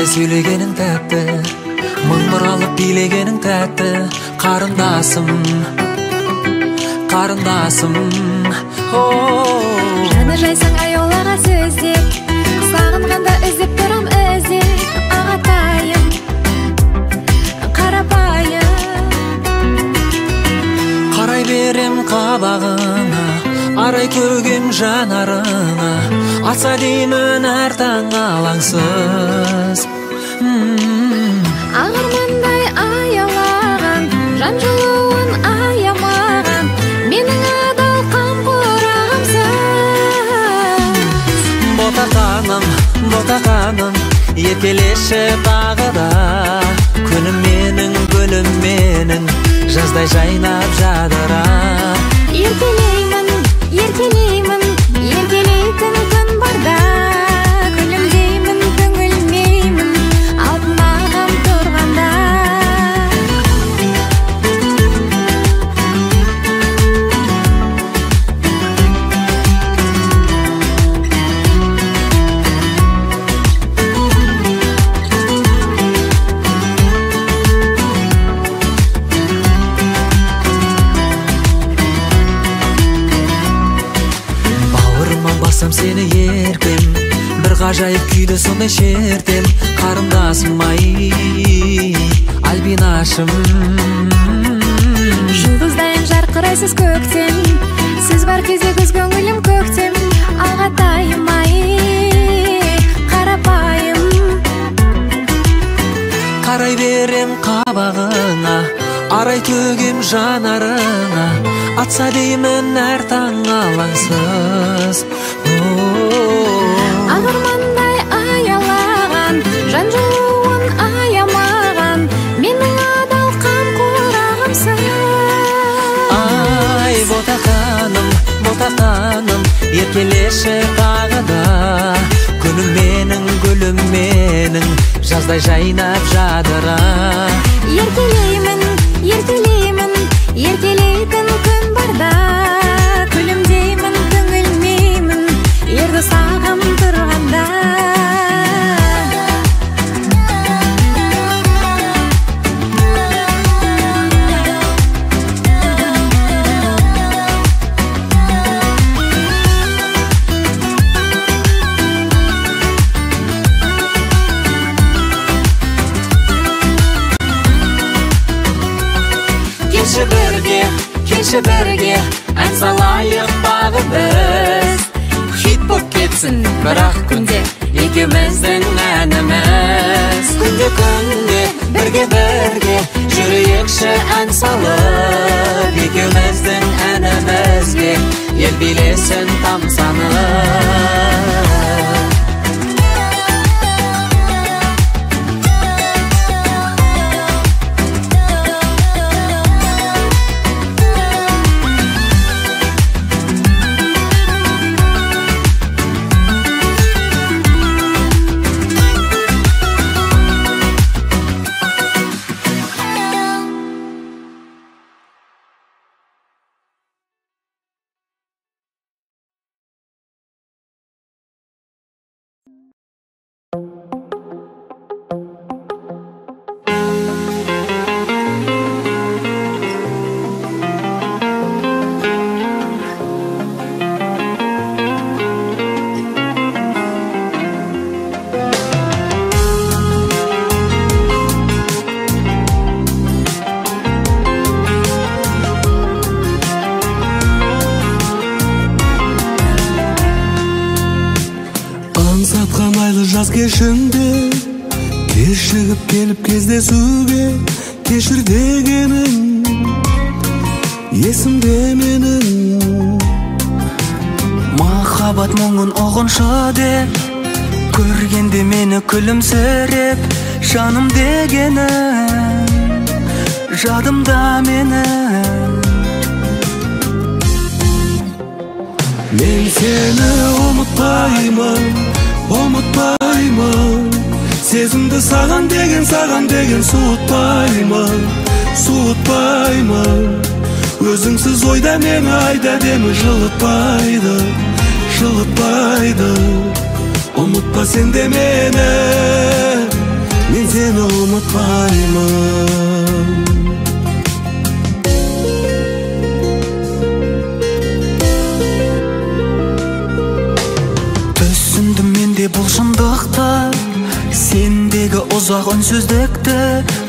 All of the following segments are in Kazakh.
Qanday söylегенің тәтті, мың бұралып билегенің тәтті. Қарындасым, қарындасым. Жаны жайсаң аяулаға сөздеп, сағынғанда іздеп тұрам іздеп. Ағатайым, қарапайым. Қарай берем қабағыңа, арай көгем жанарыңа. Атса деймін әр таң алаңсыз. Ағармандай аялаған, жан жылуын аямаған, менің адал қамқорағымсыз. Ботақаным, еркелеші тағы да. Күнім менің, гүлім менің, жаздай жайнап жадыра. Еркелеймін, еркелейтін күн барда. Күлімдеймін, көңілмеймін, алтын ағам тұрғанда. Сені еркем, бір ғажайып күйді сондай шертем. Қарындасым ай, альбинашым. Жұлдыздайын жарқырайсыз көктем, сіз бар кезде көз көңілім көктем. Ағатайым ай, қарапайым. Қарай берем қабағыңа, арай төгем жанарыңа. Атса деймін әр таң алаңсыз. Ағармандай аялаған, жан жылуын аямаған, менің адал қамқорағымсың. Ай, ботақаным, еркелеші тағы да. Күнім менің, гүлім менің, жаздай жайнап жадыра. Еркелеймін, еркелейтін күн барда. Күлімдеймін, көңілмеймін, ерді сағым тұрғанда. Келші бірге, ән салайық бағы біз. Хит боп кетсін бірақ күнде, екеуміздің әніміз. Күнде, бірге, жүрейікші ән салып. Екеуміздің әнімізге, ел билесін тамсанып. Жаз кешінде кешігіп келіп кездесуге, кешір дегенің есімде менің. Махаббат мұңын ұғыншы деп, көргенде мені күлімсіреп, жаным дегенің жадымда менің. Мен сені ұмытпаймын, сезімді саған деген суытпаймын. Өзіңсіз ойда мені айда демі жылытпайды. Ұмытпа сен де мені, мен сені ұмытпаймын. Түсіндім менде бұл шындықты, сендегі ұзақ үнсіздікті,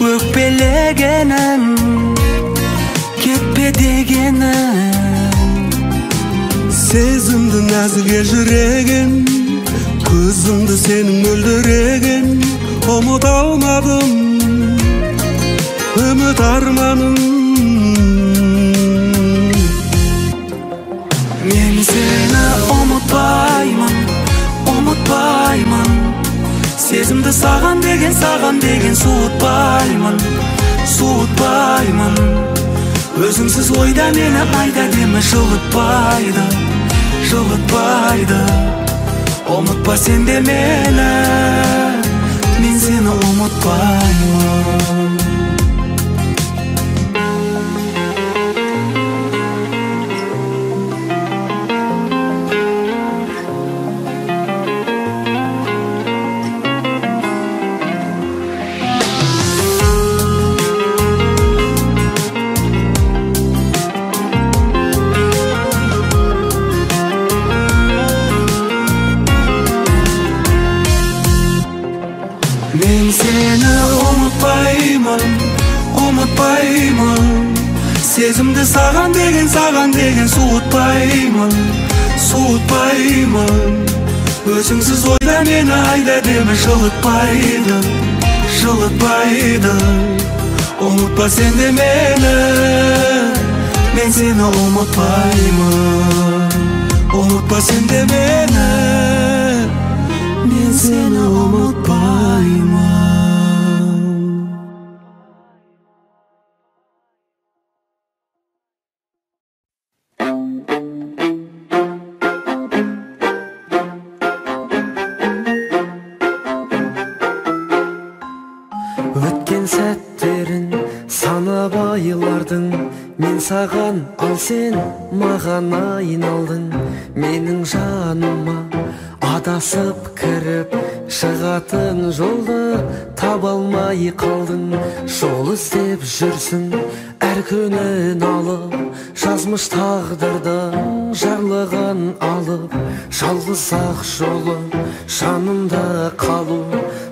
өкпелегенің кетпе дегенің. Сезімді нәзіге жүрегін, көзімді сенің мөлдіреген. Ұмыта алмадым үміт арманым. Мен сені ұмытпаймын, ұмытпаймын. Сезімді саған деген суытпаймын, суытпаймын. Өзіңсіз ойда мені айда демі жылытпайды, жылытпайды. Ұмытпа сен де мені, мен сені ұмытпаймын. Мен сені ұмытпаймын, ұмытпаймын. Сезімді саған деген суытпаймын, суытпаймын. Өзіңсіз ойда мені айда демі жылытпайды, жылытпайды. Ұмытпа сен де мені, мен сені ұмытпаймын. Ұмытпа сен де мені, мен сені ұмытпаймын. Өткен сәттерін санап айлардың, мен саған, ал сен маған айналдың. Менің жаныма адасып кіріп, шығатын жолды таба алмай қалдың. Жол іздеп жүрсің әр күнін алып, жазмыш тағдырдың жарлығын алып. Жалғыз ақ жолы жанымда қалу,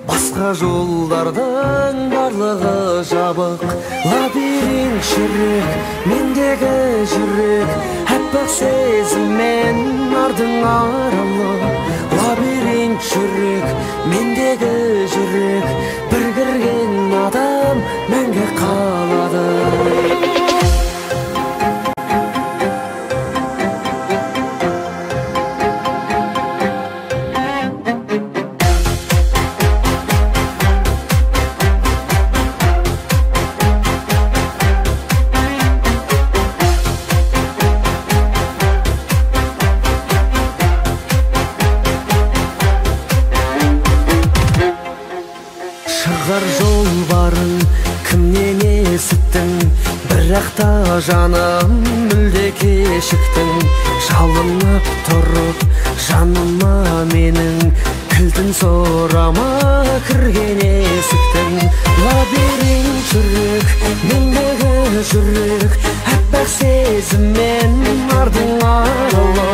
басқа жолдардың барлығы жабық. Лабиринт жүрек, мендегі жүрек, әппақ сезіммен ардың аралы. Лабиринт жүрек, мендегі жүрек, бір кірген адам мәңгі қалады. Шығар жол барын кімнен есіттің, бірақ та жаным мүлде кешіктің. Жалынып тұрып жаныма менің, кілтін сорама кірген есіктің. Лабиринт жүрек, мендегі жүрек, әппақ сезіммен ардың аралы.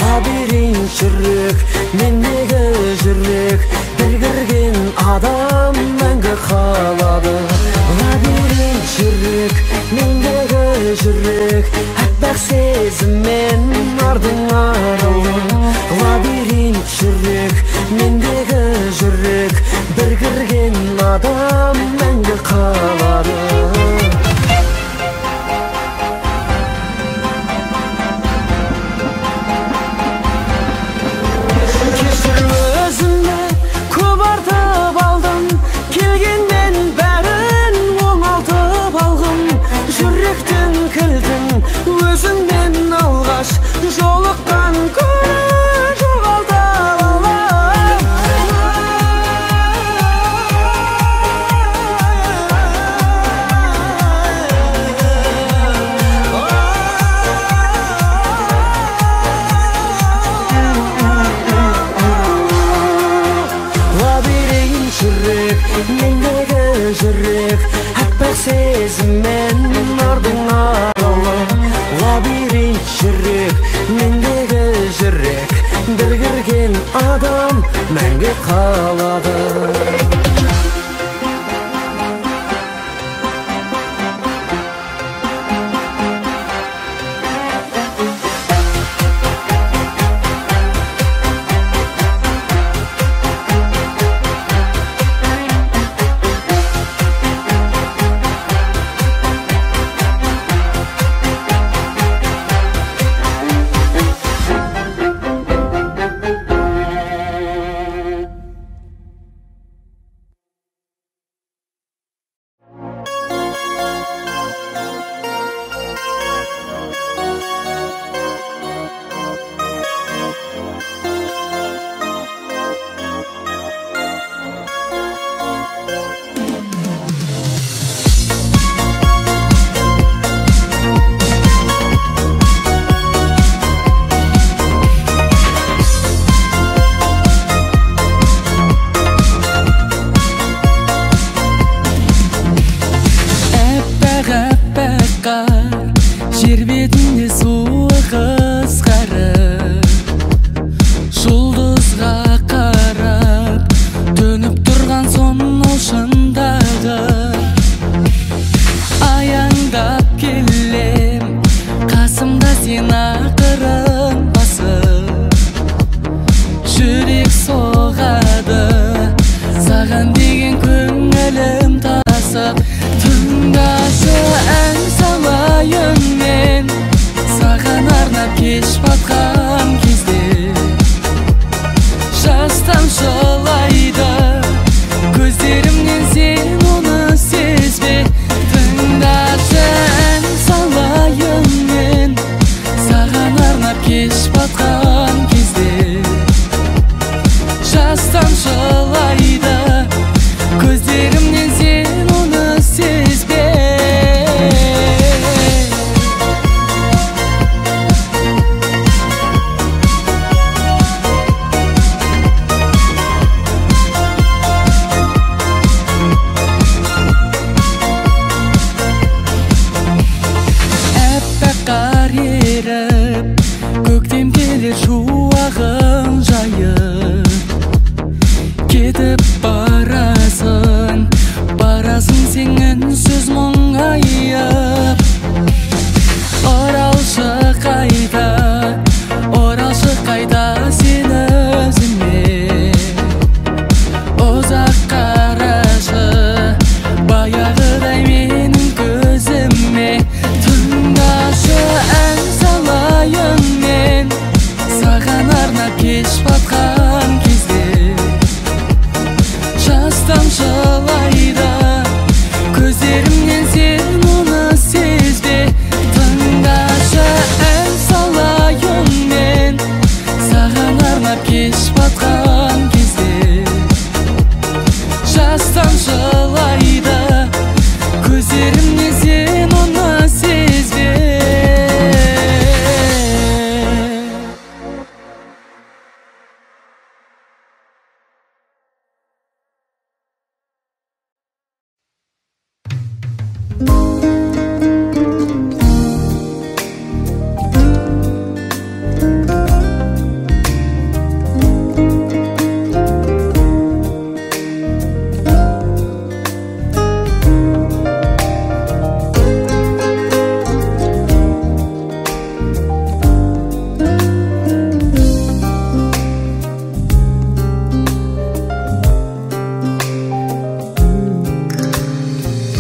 Лабиринт жүрек, мендегі жүрек, бір кірген адам мәңгі қалады. Лабиринт жүрек, мендегі жүрек, әппақ сезіммен ардың аралы. Лабиринт жүрек, мендегі жүрек, бір кірген адам мәңгі қалады. Жолыққан күні жоғалта алам. сезіммен ardыңа лабиринт жүрек мендегі жүрек бір кірген адам мәңгі қалады.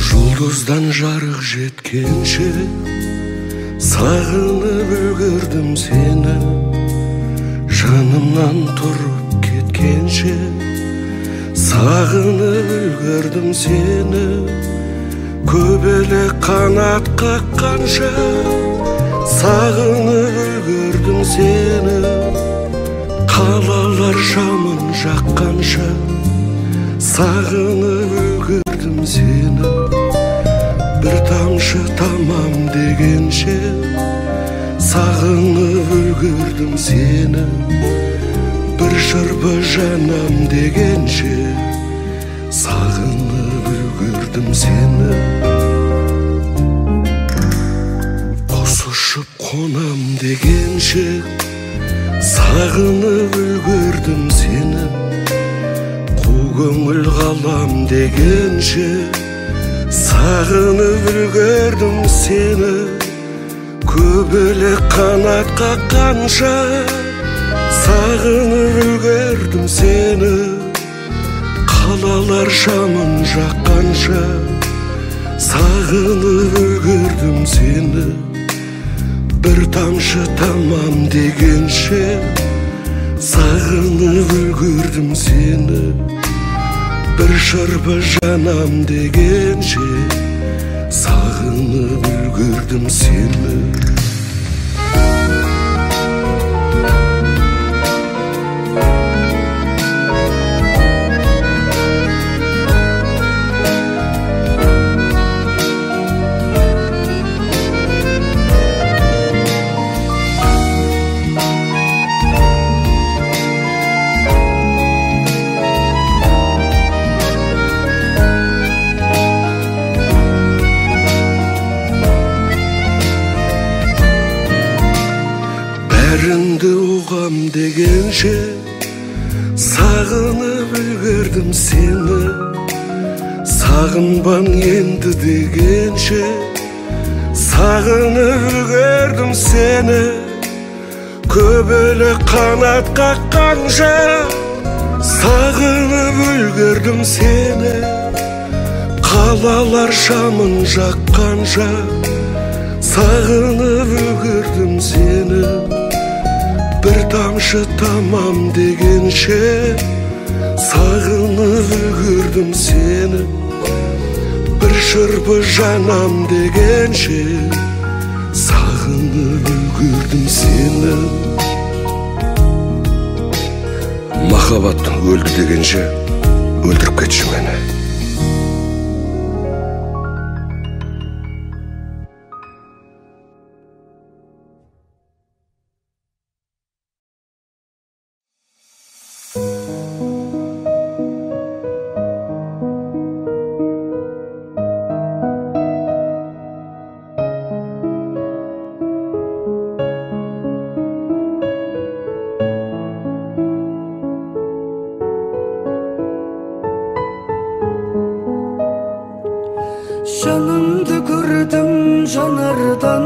Жұлдыздан жарық жеткенше сағынып үлгердім сені, жанымнан тұрып кеткенше сағынып үлгердім сені. Көбелек қанат қаққанша сағынып үлгердім сені. Қалалар шамын жаққанша сағынып үлгердім сені. Bir тамшы тамам дегенше сағынып үлгердім сені. Bir шырпы жанам дегенше сағынып үлгердім сені. дегенше сағынып үлгердім сені. Қу көңіл қалам дегенше сағынып үлгердім сені. Көбелек қанат қаққанша сағынып үлгердім сені. Қалалар шамын жаққанша сағынып үлгердім сені. Bir тамшы тамам дегенше сағынып үлгердім сені. Bir шырпы жанам дегенше сағынып үлгердім сені. Бәрінді оғам дегенше сағынып үлгердім сені. Сағынбан енді дегенше сағынып үлгердім сені. Көбелек қанат қаққанша сағынып үлгердім сені. Қалалар шамын жаққанша сағынып үлгердім сені. Bir тамшы тамам дегенше сағынып үлгердім сені. Bir шырпы жанам дегенше сағынып үлгердім сені. Махаббат өлді дегенше өлтіріп кетші мені. Жанымды көрдім жанардан,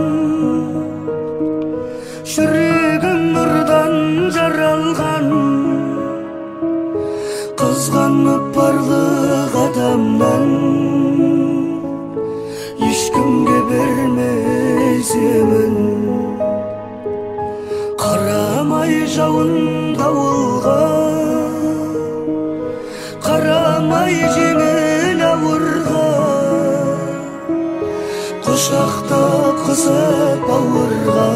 жүрегім нұрдан жаралған. Қызғанып барлық адамнан ешкімге бермес емін. Қарамай жауын дауылға, қарамай жеңіл ауырға, құшақтап қызып бауырға,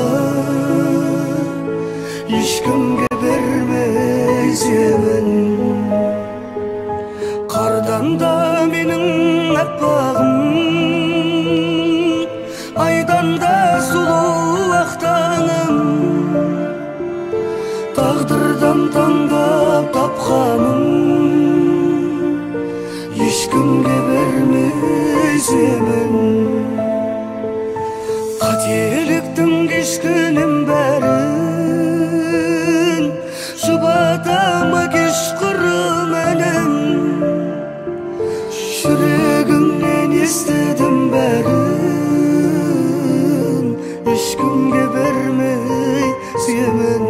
ешкімге бермес емін. Қардан да менің аппағым, айдан да сұлу ақ таңым. Тағдырдан таңдап тапқаным, ешкімге бермес емін. Қателіктің кешкенім бәрін жұбатама кешқұрым әнім. Жүрегімнен естідім бәрін, ешкімге бермес емін.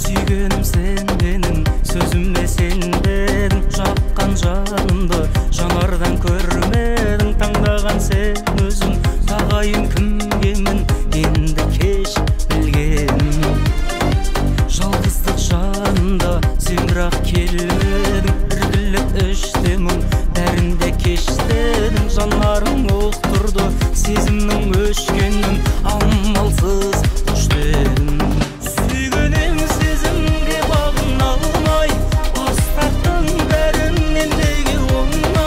Сүйгенім сен менің, сөзіме сенбедің. Жаққан жанымды жанардан көрмедің. Таңдаған сен өзің, тағайын кімгемін, енді кеш білгенім. Жалғыздық жанымда сен бірақ келмедің. Іркіліп іштемін, бәрінде кештедің. Жанарың ұқтырды сезімнің өшкенін, амалсыз ұштедім. Сезімге бағына алмай, бас тарттың бәрінен неге оңай.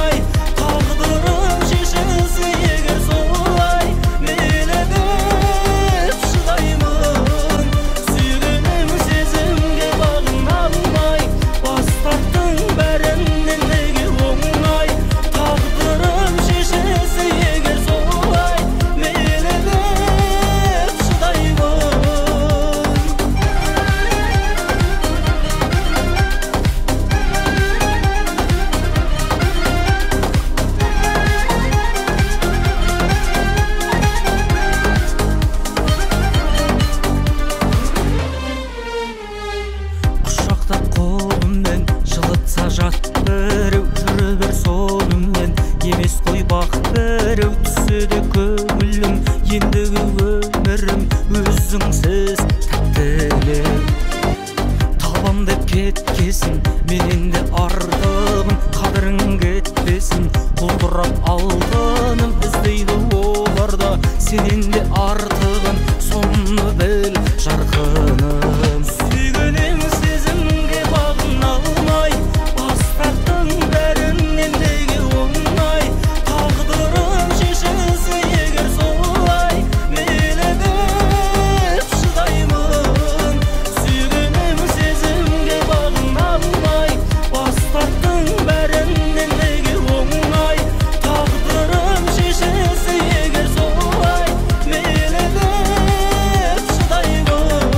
Жан деп кеткесін, менен де артығын, қадірің кетпесін. Құлдырап алтыным іздейді оларда, сенен де артығын, соны біл жарқыным. Сүйгенім сезімге бағын алмай, бас тарттың бәрінен неге оңай. Тағдырым шешілсе егер солай, мейлі деп шыдаймын. Сүйгенім сезімге бағын алмай, бас тарттың бәрінен неге оңай. Тағдырым шешілсе егер солай, мейлі деп шыдаймын.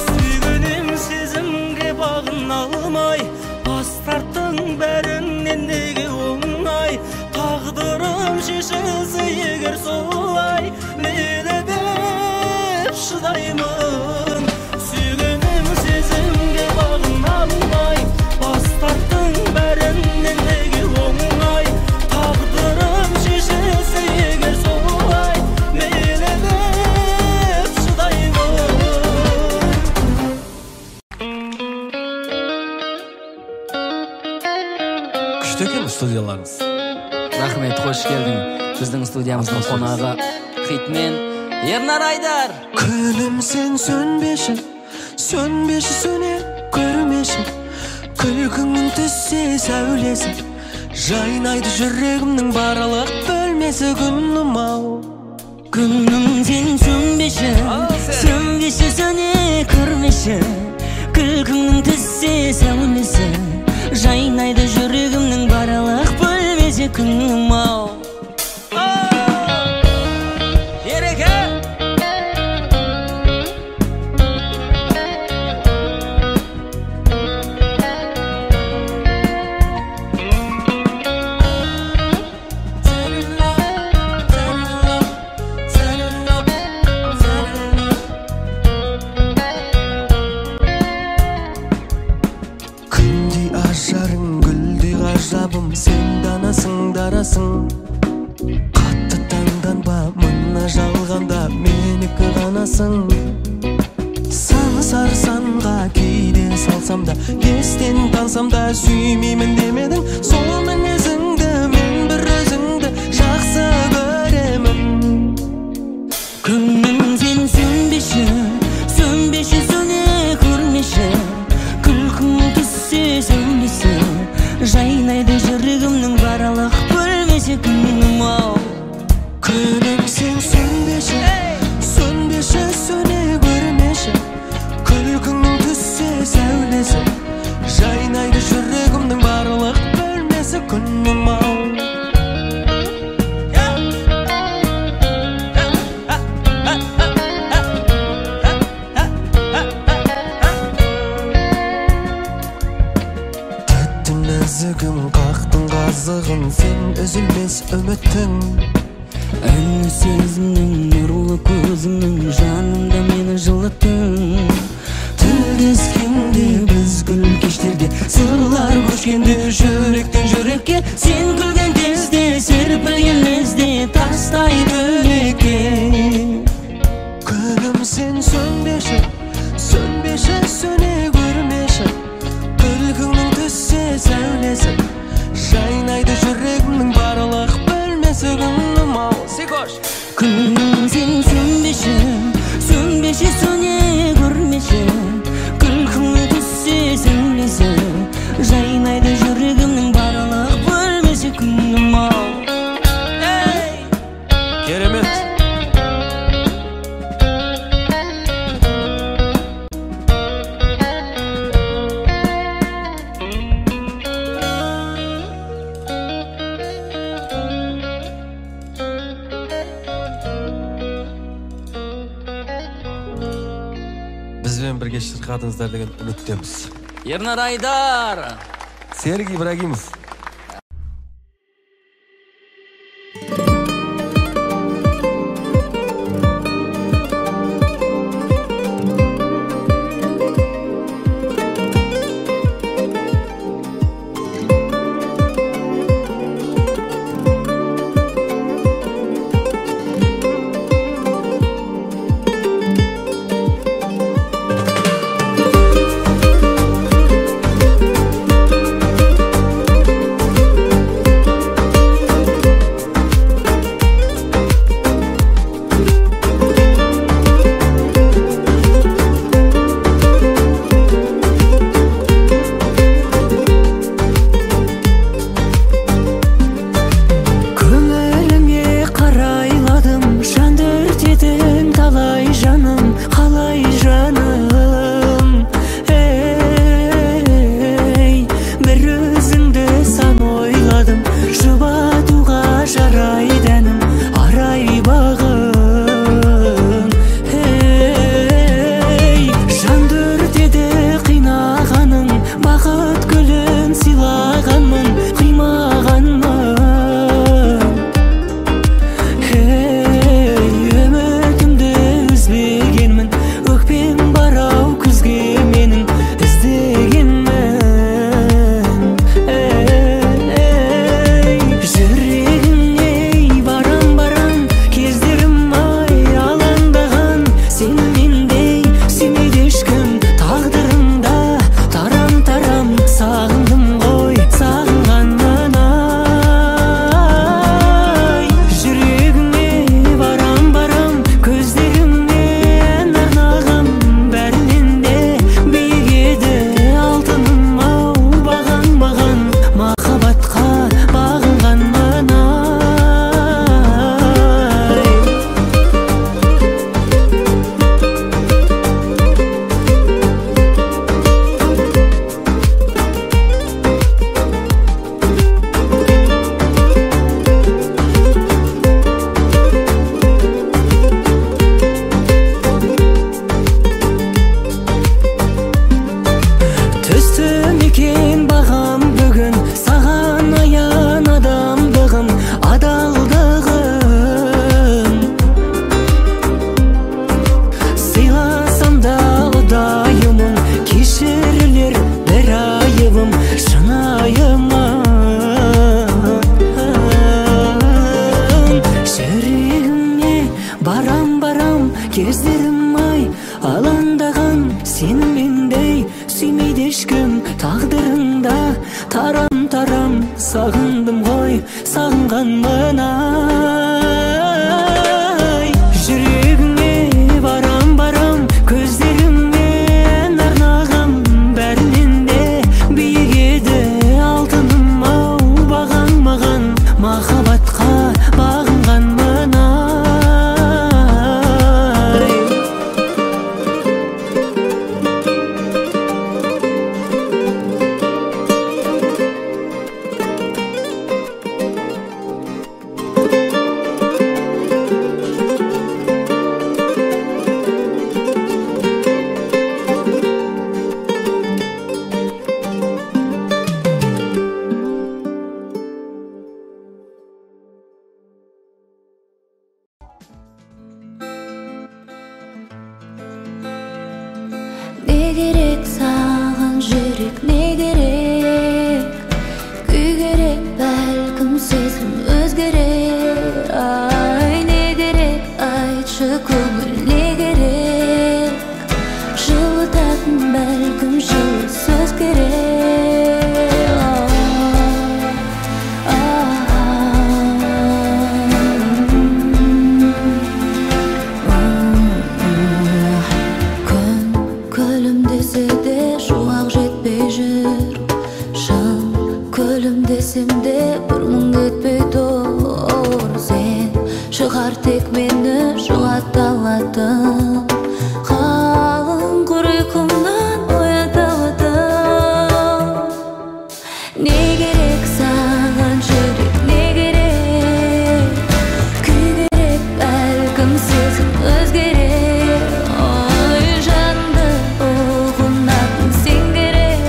Сүйгенім сезімге бағын алмай, бас тарттың бәрінен неге оңай. Тағдырым шешілсе егер солай, мейлі деп шыдаймын. Сүйгенім сезімге бағын алмай, бас тарттың бәрінен неге оңай. Тағдырым шешілсе егер солай, мейлі деп шыдаймын. Күшті екен студияларыңыз. Рахмет, қош келдің. Біздің студиямыздың қонағы хитмен Ернар Айдар. Күнім сен сөнбеші, сөнбеші сөне көрмеші. Күлкіңнің түссе сәулесі, жайнайды жүрегімнің барлық бөлмесі. Күнім ау, Күнім сен сөнбеші, сөнбеші сөне көрмеші. Күлкіңнің түссе сәулесі, жайнайды жүрегімнің барлық бөлмесі. Күнім ау. Ереке! күндей ажарың, гүлдей ғажабым, сен данасың, дарасың. Қатты таңданба, мына жалғанда менікі ғанасың. Саны сарсанға кейде салсам да, естен тансам да, сүймеймін демедің. Сол мінезіңді мен бір өзіңді жақсы көремін. Күнім сен сөнбеші, сөнбеші сөне көрмеші. Күлкің түссе сәулесі, жайнайды жүрегімнің барлық бөлмесі. Күнім ау. Күнім сен сөнбеші, сөнбеші сөне көрмеші. Күлкіңнің түссе сәулесі, жайнайды жүрегімнің барлық бөлмесі. Күнім ау. Тәттім нәзігім, қақтың қазығын, сен үзілмес үміттің. Әні сезімнің, нұрлы көзімнің, жанымда мені жылыттың. Тілдескенде біз гүл кештерде, сырлар көшкенде жүректен жүрекке. Сен күлген кезде, серпілген лезде, тастай бөлекке. Күнім сен сөнбеші, сөнбеші сөне көрмеші. Күлкіңнің түссе сәулесі, жайнайды жүрегімнің барлық бөлмесі. Күнім ау. Күнім сен сөнбеші, сөнбеші сөне көрмеші. Күлкің түссе сәулесі, жайнайды жүрегімнің барлық бөлмесі. Күнім ау. Керемет. Бізбен бірге шырқадыңыздар деген үміттеміз. Ернар Айдар. Серік Ибрагимов. сағындым ғой сағынғаннан ай жүрегіңе барам көздеріңнен арнағам бәрінен де биік еді алтыным ау бағаң маған махаббатқа бағынғанмын ай түстім екен бағам бүгін саған аян адамдығым адалдығым сыйласам да ұдайымын кешірілер бір айыбым шынайымын жүрегіме барам кездерім ай алаңдаған сенімендей сүймейді ешкім тағдырында тарам сағындым ғой сағынғанмын ай жүрегіңе барам көздеріңнен арнағам бәрінен де биік еді алтыным ау бағаң маған махаббатқа бағынғанмын ай Не керек саған жүрек не керек күй керек бәлкім сезім өзгерер ай не керек айтшы көңіл не керек жылытатын бәлкім жылы сөз керек күлімдесе де шуақ жетпей жүр шын күлімдесем де бір мұң кетпей тұр сен шығар тек мені жұғата алатын қалың құр ұйқымнан оята алатын не керек саған жүрек не керек күй керек бәлкім сезім өзгерер ой жанды ұғынатын сен керек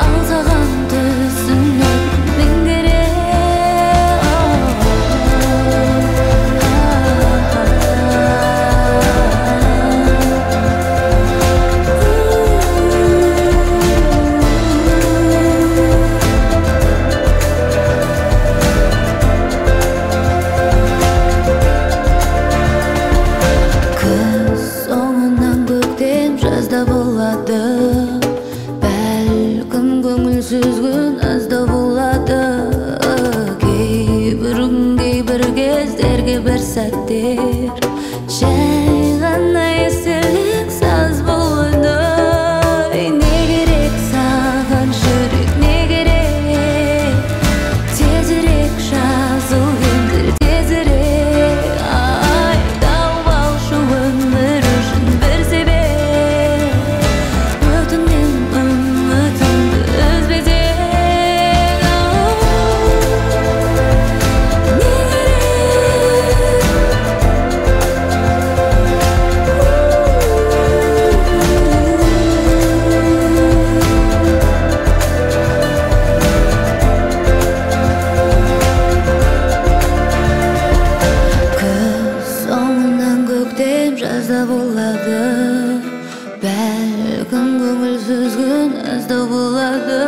ал саған түсінетін мен керек күз соңынан көктем жазда болады бәлкім көңілсіз күн азда болады кейбір кездерге бір сәттер жай ғана естелік саз болады не керек саған жүрек не керек тезірек жазыл енді тезірек ай тауып алшы өмір үшін бір себеп өтінем үмітімді үзбесең не күз соңынан көктем жазда болады бәлкім көңілсіз күн азда болады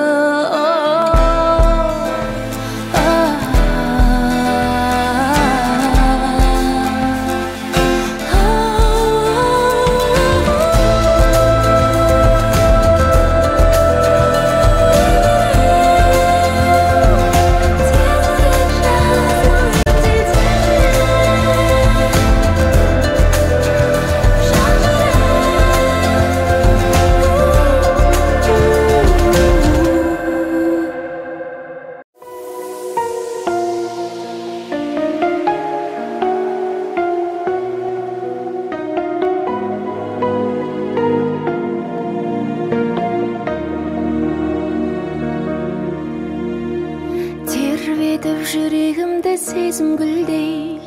сезім гүлдей.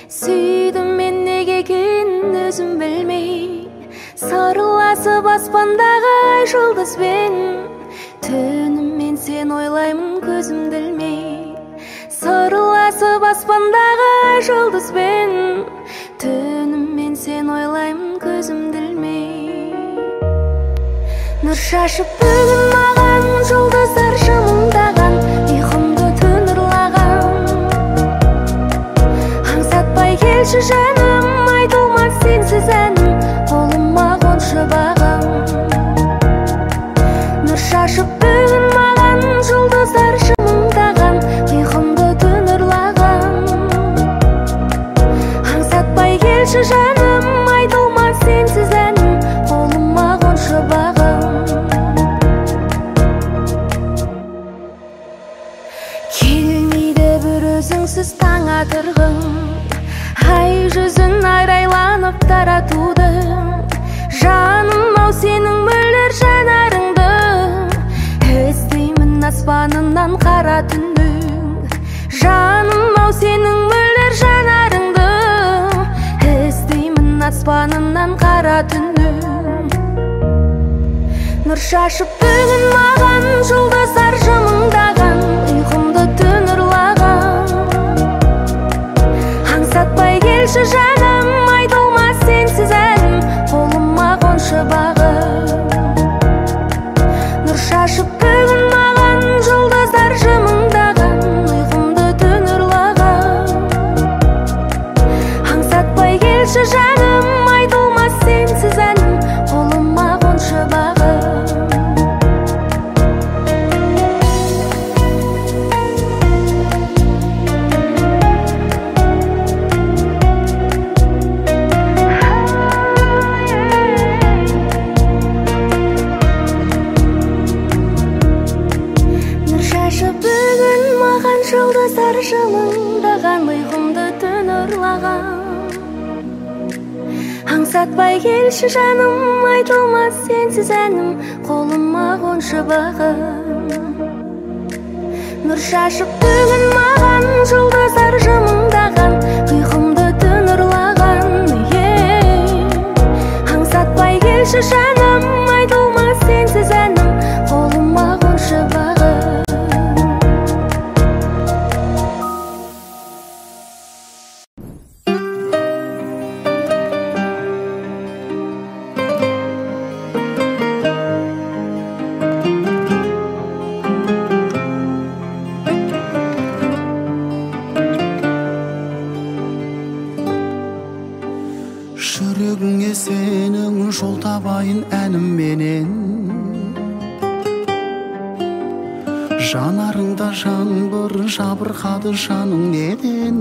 Сүйдім мен неге екенін өзім білмей. Сарыласып аспандағы ай жұлдызбен, түніммен сен ойлаймын көзімді ілмей. Сарыласып аспандағы ай жұлдызбен, түніммен сен ойлаймын көзімді ілмей. Нұр шашып бүгін маған жұлдыздар жымыңдаған, ұйқымды түн ұрлаған. Аңсатпай келші жаным, айтылмас сенсіз әнім, қолыма қоншы бағым. Нұр шашып бүгін маған жұлдыздар жымыңдаған, ұйқымды түн ұрлаған. Аңсатпай келші жаным, айтылмас сенсіз әнім, қолыма қоншы бағым. Келмейді бір өзіңсіз таң атырғым, ай жүзін айрайланып таратуды. Жаным ау сенің мөлдір жанарыңды, іздеймін аспанынан қара түннің. Жаным ау сенің мөлдір жанарыңды, іздеймін аспанынан қара түннің. Нұр шашып бүгін маған жұлдыздар жымыңдаған, ұйқымды түн ұрлаған. Аңсатпай келші жаным, айтылмас сенсіз әнім, қолыма қоншы бағым. Нұр шашып бүгін маған жұлдыздар жымыңдаған, ұйқымды түн ұрлаған. Аңсатпай келші жаным, айтылмас сенсіз әнім, қолыма қоншы бағым. Жұлдыздар жымыңдаған, ұйқымды түн ұрлаған. Аңсатпай келші жаным, айтылмас сенсіз әнім, қолыма қоншы бағым. Нұр шашып бүгін маған жұлдыздар жымыңдаған, ұйқымды түн ұрлаған. Аңсатпай келші жаным, айтылмас сенсіз әнім, қолыма қоншы бағым. Жүрегіңе сенің жол табайын әнімменен, жанарыңда жаңбыр жабырқады жаның неден.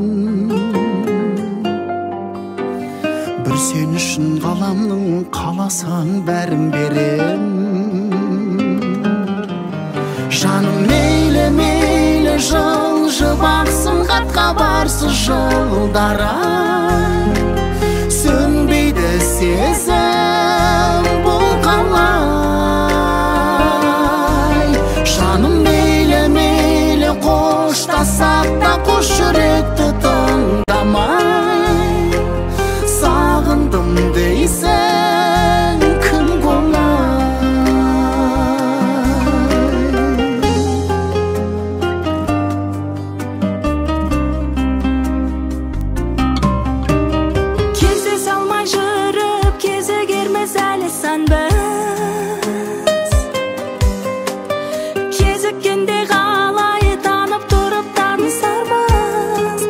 Бір сен үшін ғаламның қаласаң бәрін берем. Жаным мейлі мейлі жылжып ақсын, қатқа барсыз жылдара. Сөнбейді сезім бұл қалай. Жаным мейлі мейлі қоштасақ та, қош жүректі тыңдамай. Сағындым дейсің кім қолай. Кезіккенде қалай танып тұрып танысармыз.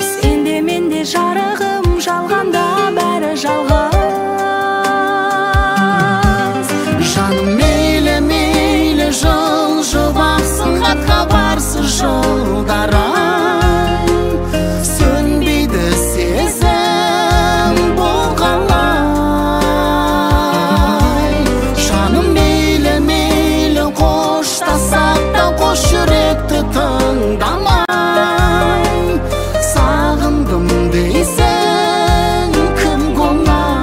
Сенде менде жарығым, жалғанда бәрі жалғыз. Жаным мейлі мейлі жылжып ақсын, хатқа барсыз жылдарай. Сөнбейді сезім бұл қалай. Жаным мейлі мейлі қоштасақ та, қош жүректі тыңдамай. Сағындым дейсің кім қолай.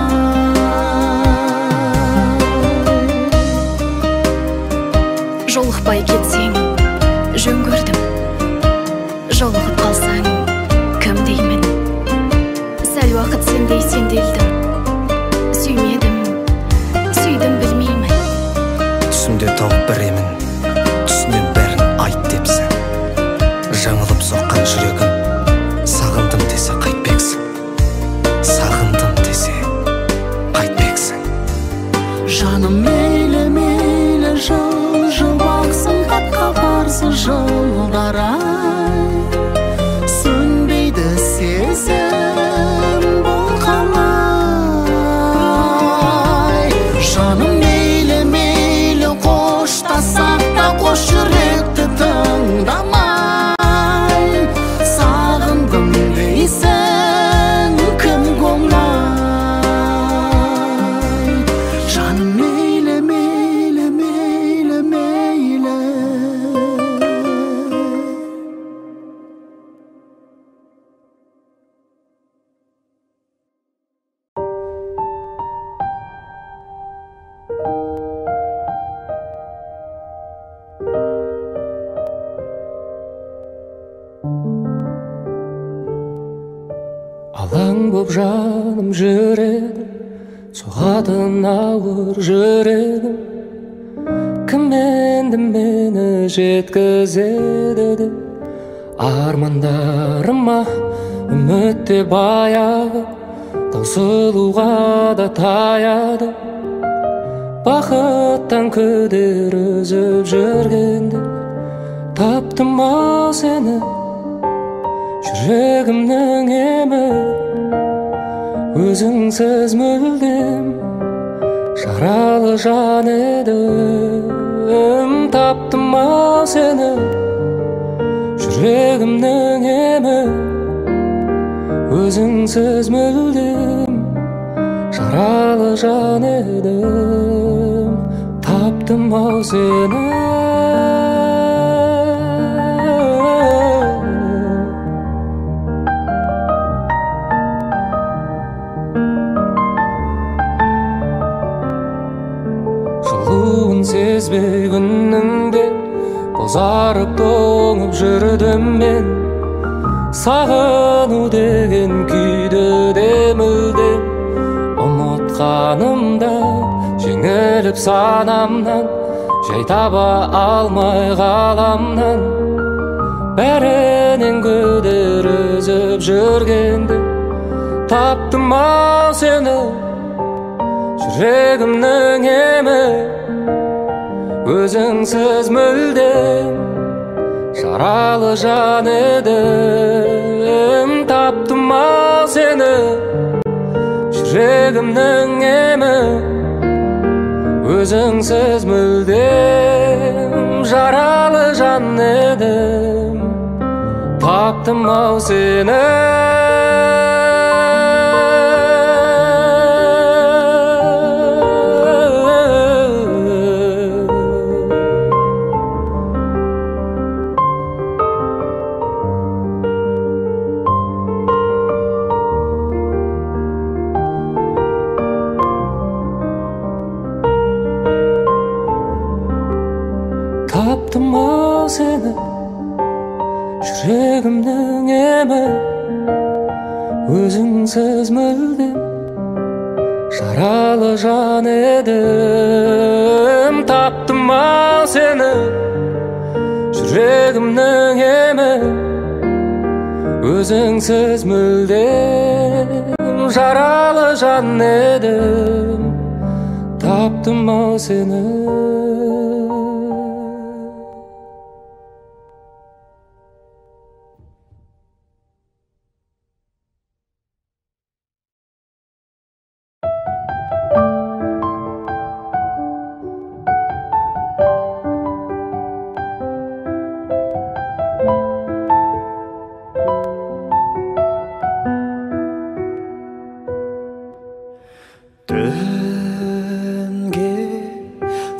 Жолықпай кетсең жөн көрдім, Жолығып қалсаң, кім деймін? Сәл уақыт сендей сенделдім. Сүймедім, сүйдім білмеймін. Түсімде тауып беремін, түсінен бәрін айт депсің. Жаңылып соққан жүрегім, сағындым десе қайтпексің. Сағындым десе қайтпексің. Жаным мейлі мейлі жыл бақсын, хатқа барсы жылдарай. Сөнбейді сезім бұл қалай. Жаным мейлі мейлі қоштасақ та қош жүректі тыңдамай. Сағындым дейсің кім оңай. Жаным мейлі мейлі мейлі мейлі. Алаң боп жаным жүрегім, соғатын ауыр жүрегім. Кім енді мені жеткізеді де, армандарыма үмітте баяғы, таусылуға да таяды. Бақыттан күдер үзіп жүргенде, таптым ау сені, жүрегімнің емі. Өзіңсіз мүлдем жаралы жан едім. Таптым ау сені, жүрегімнің емі. Өзіңсіз мүлдем жаралы жан едім. Таптым ау сені. Сезбей күнніңде бозарып тоңып жүрдім мен. Сағыну деген күйді де мүлдем ұмытқанымда, жеңіліп санамнан, жай таба алмай ғаламнан. Бәрінен күдер үзіп жүргенде, таптым ау сені, жүрегімнің емі. Өзіңсіз мүлдем жаралы жан едім. Таптым ау сені, жүрегімнің емі. Өзіңсіз мүлдем жаралы жан едім. Таптым ау сені. Таптым ау сені, жүрегімнің емі. Өзіңсіз мүлдем жаралы жан едім. Таптым ау сені, жүрегімнің емі. Өзіңсіз мүлдем жаралы жан едім. Таптым ау сені.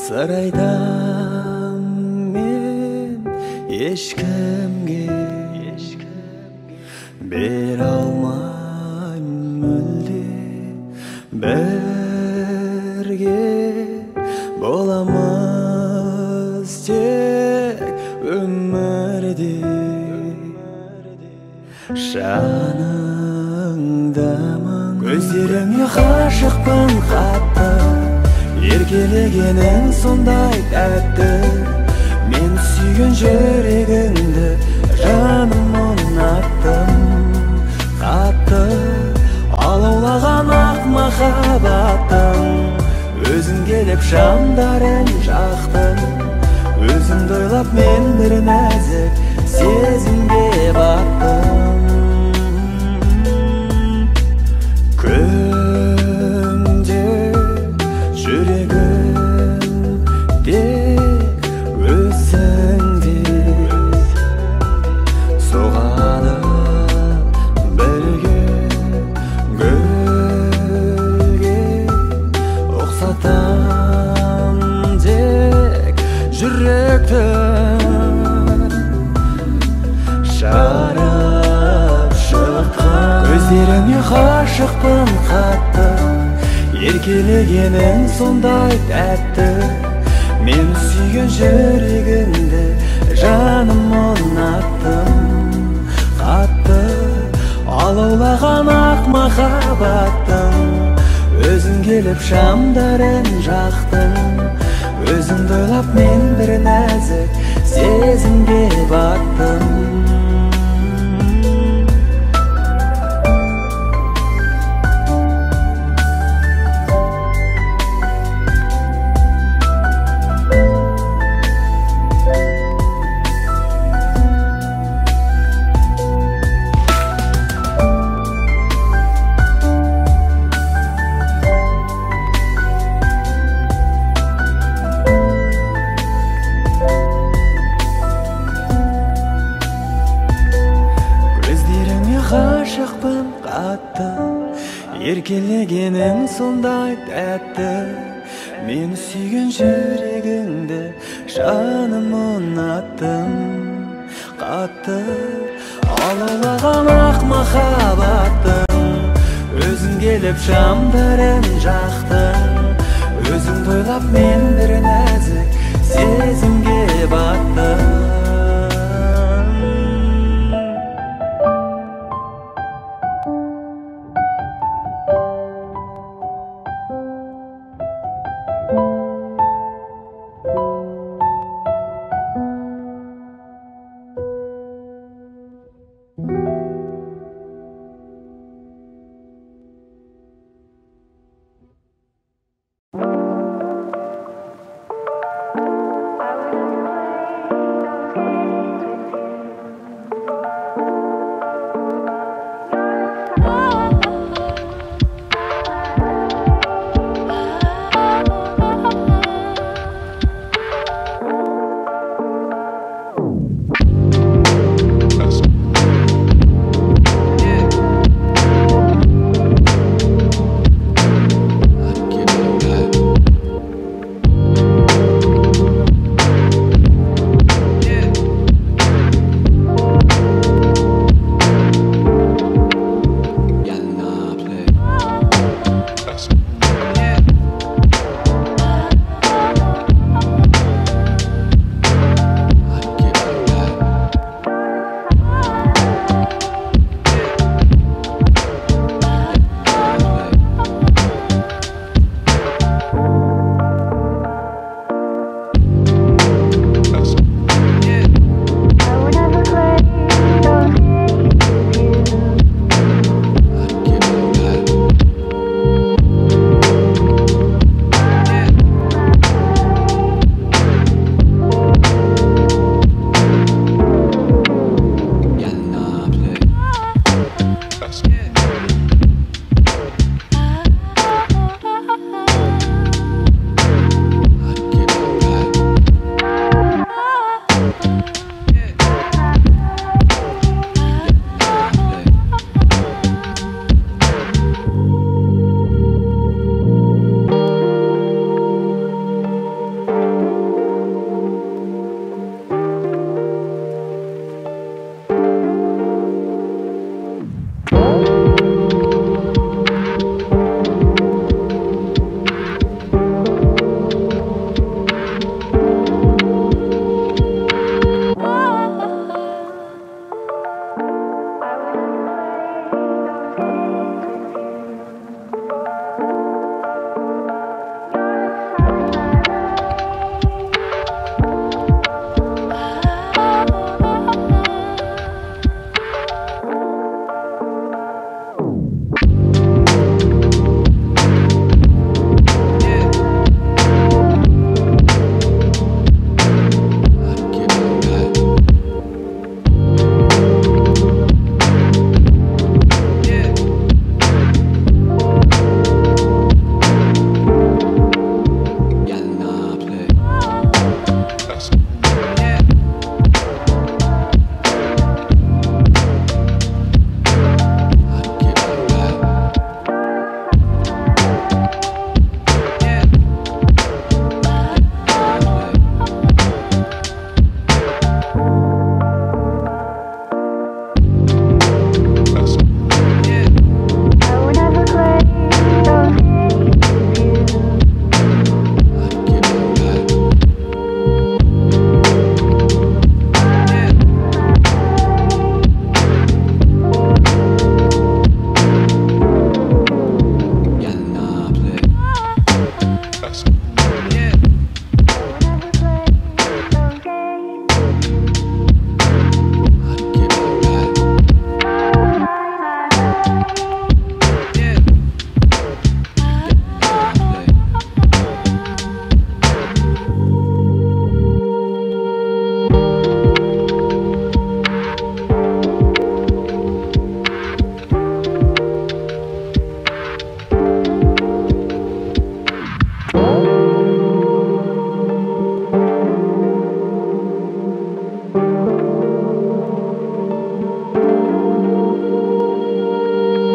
Сарайдам мен ешкімге бере алмаймын мүлде. Бірге боламыз тек өмірде. жаныңдамын көздеріңе ғашықпын қатты еркелегенің сондай тәтті мен сүйген жүрегіңді жаным ұнаттым қатты алаулаған ақ махаббатым өзің келіп шамдарын жақтың өзіңді ойлап мен бір нәзік сезімге баттым күнде жүрегімде өзіңде соғады бірге гүлге ұқсатам тек жүректі жарып шыққан көздеріңе ғашықпын қатты еркелегенің сондай тәтті мен сүйген жүрегіңді жаным ұнаттым қатты алаулаған ақ махаббаттың өзің келіп шамдарын жақтың өзіңді ойлап мен бір нәзік сезімге баттым ғашықпын қатты еркелегенің сондай тәтті мен сүйген жүрегіңді жаным ұнаттым қатты алаулаған ақ махаббаттың өзің келіп шамдарын жақтың өзіңді ойлап мен бір